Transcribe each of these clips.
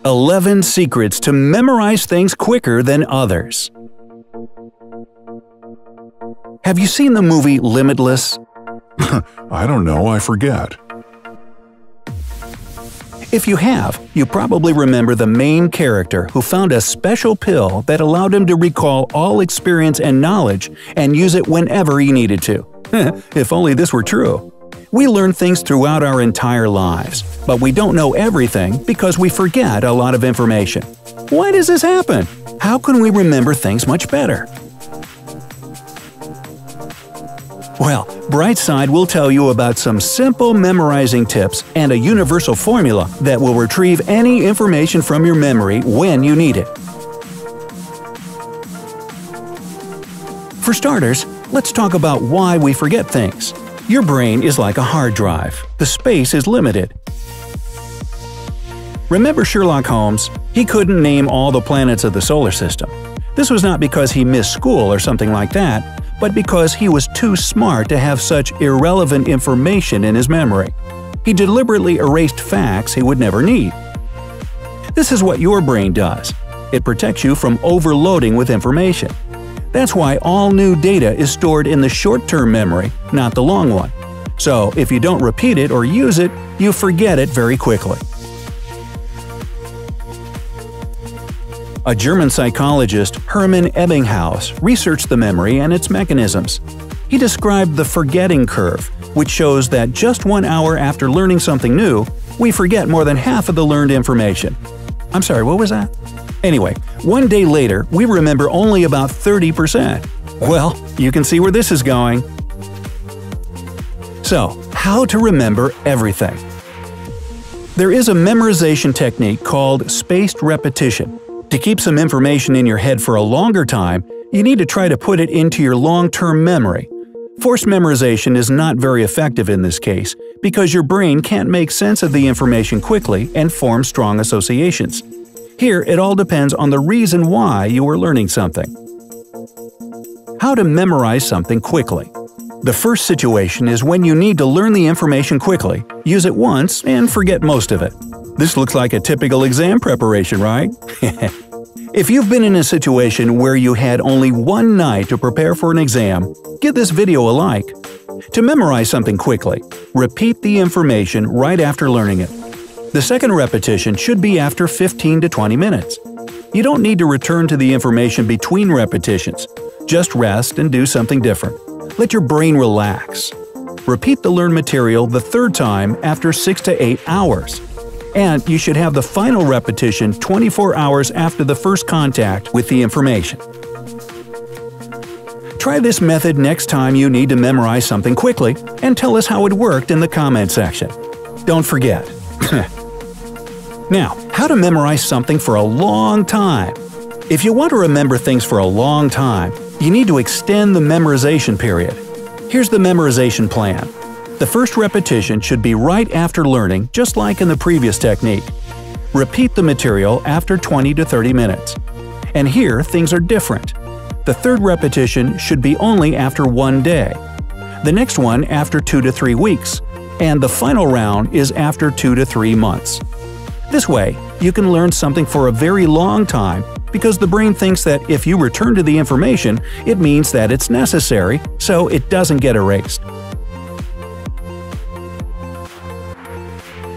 11 secrets to memorize things quicker than others. Have you seen the movie Limitless? I don't know, I forget. If you have, you probably remember the main character who found a special pill that allowed him to recall all experience and knowledge and use it whenever he needed to. If only this were true. We learn things throughout our entire lives, but we don't know everything because we forget a lot of information. Why does this happen? How can we remember things much better? Well, Brightside will tell you about some simple memorizing tips and a universal formula that will retrieve any information from your memory when you need it. For starters, let's talk about why we forget things. Your brain is like a hard drive. The space is limited. Remember Sherlock Holmes? He couldn't name all the planets of the solar system. This was not because he missed school or something like that, but because he was too smart to have such irrelevant information in his memory. He deliberately erased facts he would never need. This is what your brain does. It protects you from overloading with information. That's why all new data is stored in the short-term memory, not the long one. So if you don't repeat it or use it, you forget it very quickly. A German psychologist, Hermann Ebbinghaus, researched the memory and its mechanisms. He described the forgetting curve, which shows that just 1 hour after learning something new, we forget more than half of the learned information. I'm sorry, what was that? Anyway, 1 day later, we remember only about 30%. Well, you can see where this is going. So, how to remember everything? There is a memorization technique called spaced repetition. To keep some information in your head for a longer time, you need to try to put it into your long-term memory. Forced memorization is not very effective in this case, because your brain can't make sense of the information quickly and form strong associations. Here, it all depends on the reason why you are learning something. How to memorize something quickly. The first situation is when you need to learn the information quickly, use it once, and forget most of it. This looks like a typical exam preparation, right? If you've been in a situation where you had only one night to prepare for an exam, give this video a like. To memorize something quickly, repeat the information right after learning it. The second repetition should be after 15 to 20 minutes. You don't need to return to the information between repetitions. Just rest and do something different. Let your brain relax. Repeat the learned material the third time after 6 to 8 hours. And you should have the final repetition 24 hours after the first contact with the information. Try this method next time you need to memorize something quickly, and tell us how it worked in the comment section. Don't forget. Now, how to memorize something for a long time. If you want to remember things for a long time, you need to extend the memorization period. Here's the memorization plan. The first repetition should be right after learning, just like in the previous technique. Repeat the material after 20 to 30 minutes. And here, things are different. The third repetition should be only after 1 day. The next one after 2 to 3 weeks. And the final round is after 2 to 3 months. This way, you can learn something for a very long time because the brain thinks that if you return to the information, it means that it's necessary, so it doesn't get erased.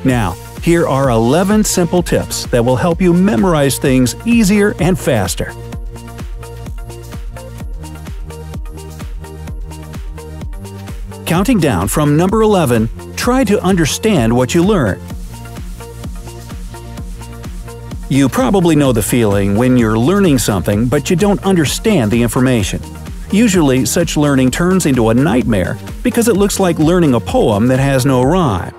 Now, here are 11 simple tips that will help you memorize things easier and faster. Counting down from number 11, try to understand what you learn. You probably know the feeling when you're learning something but you don't understand the information. Usually, such learning turns into a nightmare because it looks like learning a poem that has no rhyme.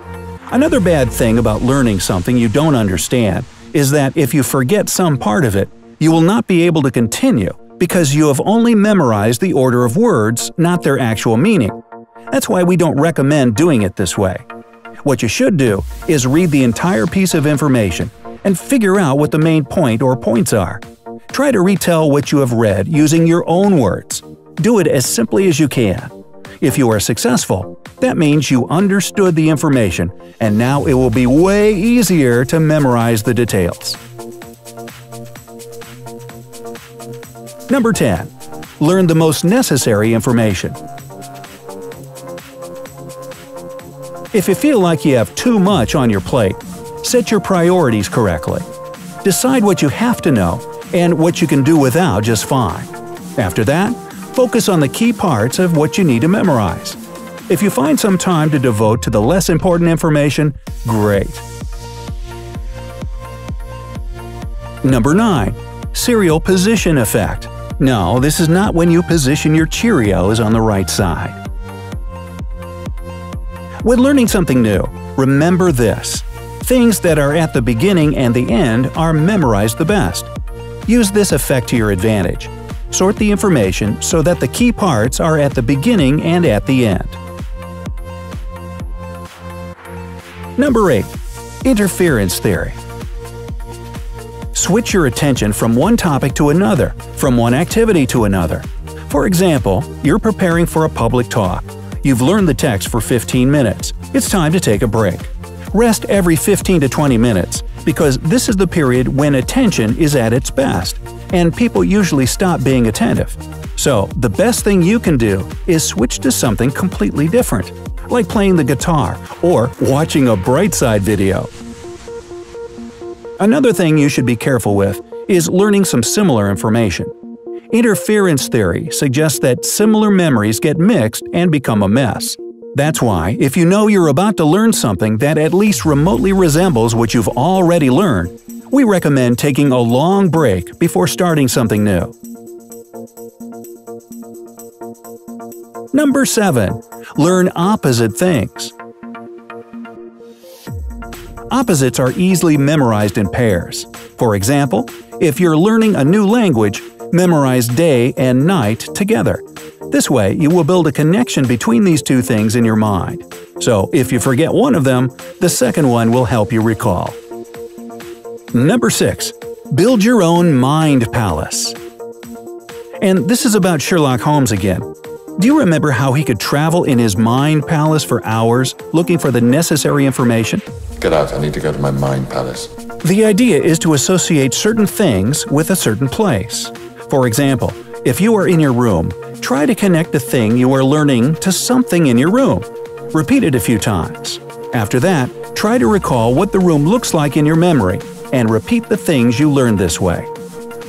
Another bad thing about learning something you don't understand is that if you forget some part of it, you will not be able to continue because you have only memorized the order of words, not their actual meaning. That's why we don't recommend doing it this way. What you should do is read the entire piece of information and figure out what the main point or points are. Try to retell what you have read using your own words. Do it as simply as you can. If you are successful, that means you understood the information, and now it will be way easier to memorize the details. Number 10. Learn the most necessary information. If you feel like you have too much on your plate, set your priorities correctly. Decide what you have to know and what you can do without just fine. After that, focus on the key parts of what you need to memorize. If you find some time to devote to the less important information, great. Number 9. Serial position effect. No, this is not when you position your Cheerios on the right side. When learning something new, remember this. Things that are at the beginning and the end are memorized the best. Use this effect to your advantage. Sort the information so that the key parts are at the beginning and at the end. Number 8. Interference theory. Switch your attention from one topic to another, from one activity to another. For example, you're preparing for a public talk. You've learned the text for 15 minutes. It's time to take a break. Rest every 15 to 20 minutes, because this is the period when attention is at its best, and people usually stop being attentive. So, the best thing you can do is switch to something completely different, like playing the guitar or watching a Brightside video. Another thing you should be careful with is learning some similar information. Interference theory suggests that similar memories get mixed and become a mess. That's why, if you know you're about to learn something that at least remotely resembles what you've already learned, we recommend taking a long break before starting something new. Number 7. Learn opposite things. Opposites are easily memorized in pairs. For example, if you're learning a new language, memorize day and night together. This way, you will build a connection between these two things in your mind. So, if you forget one of them, the second one will help you recall. Number 6. Build your own mind palace. And this is about Sherlock Holmes again. Do you remember how he could travel in his mind palace for hours, looking for the necessary information? Get out, I need to go to my mind palace. The idea is to associate certain things with a certain place. For example, if you are in your room, try to connect the thing you are learning to something in your room. Repeat it a few times. After that, try to recall what the room looks like in your memory, and repeat the things you learned this way.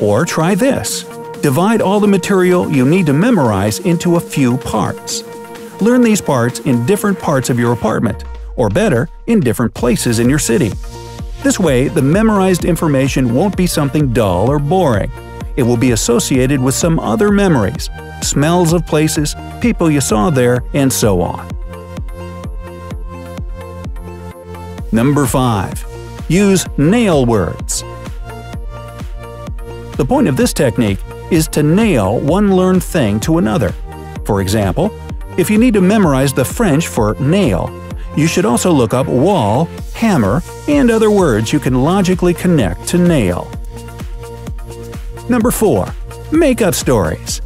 Or try this. Divide all the material you need to memorize into a few parts. Learn these parts in different parts of your apartment, or better, in different places in your city. This way, the memorized information won't be something dull or boring. It will be associated with some other memories, smells of places, people you saw there, and so on. Number 5. Use nail words. The point of this technique is to nail one learned thing to another. For example, if you need to memorize the French for nail, you should also look up wall, hammer, and other words you can logically connect to nail. Number 4. Make up stories.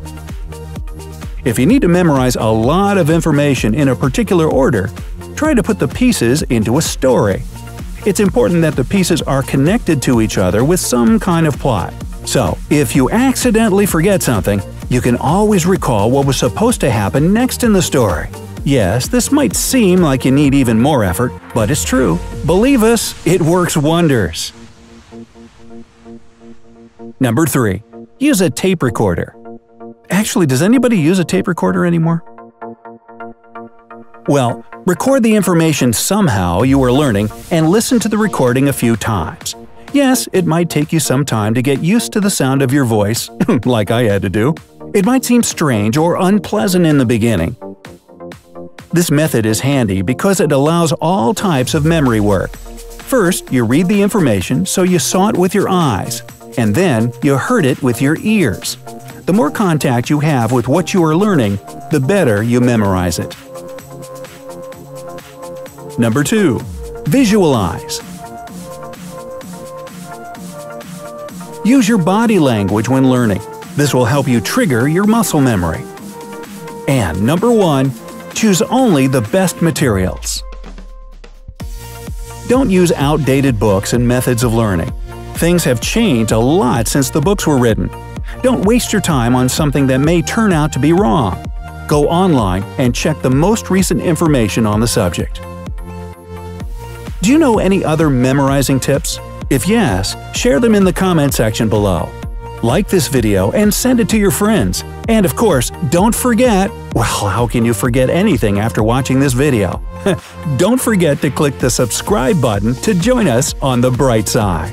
If you need to memorize a lot of information in a particular order, try to put the pieces into a story. It's important that the pieces are connected to each other with some kind of plot. So, if you accidentally forget something, you can always recall what was supposed to happen next in the story. Yes, this might seem like you need even more effort, but it's true. Believe us, it works wonders. Number 3. Use a tape recorder. Actually, does anybody use a tape recorder anymore? Well, record the information somehow you are learning and listen to the recording a few times. Yes, it might take you some time to get used to the sound of your voice, like I had to do. It might seem strange or unpleasant in the beginning. This method is handy because it allows all types of memory work. First, you read the information so you saw it with your eyes, and then you heard it with your ears. The more contact you have with what you are learning, the better you memorize it. Number 2. Visualize. Use your body language when learning. This will help you trigger your muscle memory. And number 1. Choose only the best materials. Don't use outdated books and methods of learning. Things have changed a lot since the books were written. Don't waste your time on something that may turn out to be wrong. Go online and check the most recent information on the subject. Do you know any other memorizing tips? If yes, share them in the comment section below. Like this video and send it to your friends. And of course, don't forget… well, how can you forget anything after watching this video? Don't forget to click the subscribe button to join us on the bright side.